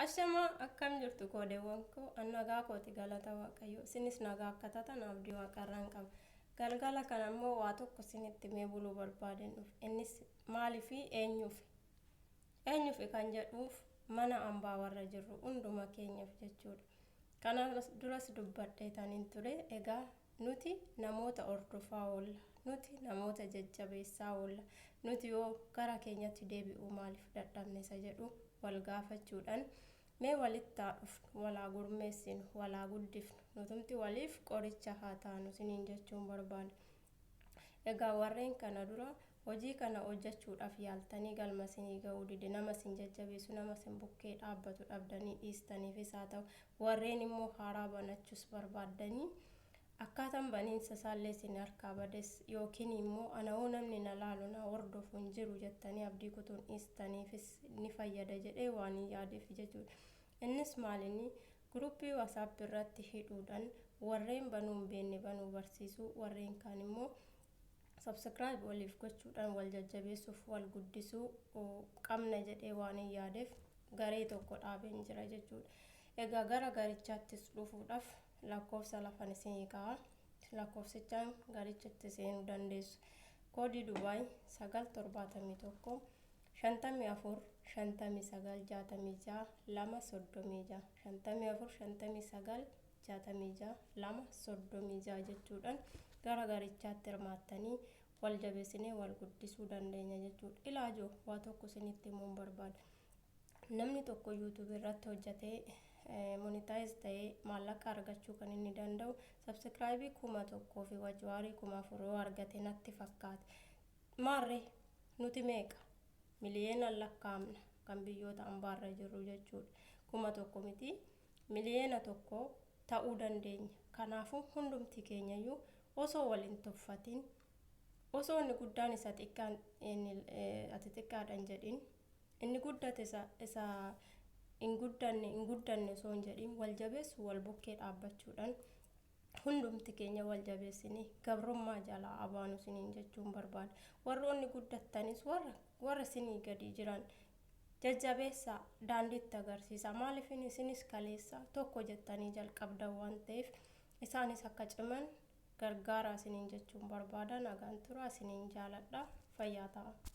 Ashama akkam jirtu kodeewwan koo annagaa kooti galata waaqayyo sinis nagaa akka taatan abdii waaqarraan qaba. Galgala kana immoo waa tokko sinitti mee buluu barbaaden dhufe. Innis maalii fi eenyuuf kan jedhuuf mana hambaa warra jirru hunduma keenyaaf jechuudha. Kana duras dubbadhee taniin ture. Egaa nuti namoota ordofaa oolla, nuti namoota jajjabeessaa oolla, nuti yoo gara keenyatti deebi'uu maaliif dadhabne isa jedhu wal gaafachuudhaan mee walitti dhufnu walaa gurmeessinu walaa guddifnu nutumti waliif qoricha haa taanu siniin jechuun barbaada. Egaa warreen kana dura hojii kana hojjechuudhaaf yaaltanii galma sinii ga'uu dide nama sin jajjabeessu nama sin bukkee dhaabbatu dhabdanii dhiistaniifis haa ta'u warreen immoo haaraa banachuus barbaaddanii akkaataan baniinsa isaallee sin harkaa bades yookiin immoo ana'uu namni na laalu na hordofu hin jiru jettanii abdii kutuun dhiistaniifis ni fayyada jedhee waan hin yaadeef jechuudha. Innis maalinni guruppii WhatsApp irratti hidhuudhaan warreen banuu hin beekne banuu barsiisuu warreen kaan immoo subscribe waliif gochuudhaan wal jajjabeessuuf wal guddisuu qabna jedhee waan hin yaadeef garee tokko dhaabeen jira jechuudha. Egaa gara garichaattis dhufuudhaaf lakkoofsa lafan isinii ka'a. Lakkoofsichaan garichatti seenuu dandeessu. Koodii Dubaay 971 54 59 66 236 54 59 66 236 jechuudhaan gara garichaatti hirmaattanii wal jabeessinee wal guddisuu dandeenya jechuudha. Ilaajoo waa tokko isinitti himuun barbaada. Namni tokko YouTube irratti hojjetee monetize ta'ee maallaqa argachuu kan inni danda'u subscribe 1,000 fi wajjaarii 4,000 argate natti fakkaata. Maarree nuti meeqa miliyoona lakkaa'amna kan biyyoota hambaarra jirru jechuudha. 1,000 miti miliyoona 1 ta'uu dandeenya. Kanaafuu hundumti keenyayyuu osoo waliin tuffatiin osoo inni guddaan isa xiqqaan ati xiqqaadhaan jedhin inni guddate isa hin guddanne osoo hin jedhin wal jabeessu wal bukkee dhaabbachuudhaan hundumti keenya wal jabeessinee gabrummaa jalaa abaanu siniin jechuun barbaada. Warroonni guddattanis warra sinii gadi jiran jajjabeessaa daandiitti agarsiisa. Maaliif isinis kaleessa tokko jettanii jalqabdan waan ta'eef isaanis akka ciman gargaaraa siniin jechuun barbaada. Nagaan turaa siniin jaaladha. Fayyaa ta'a.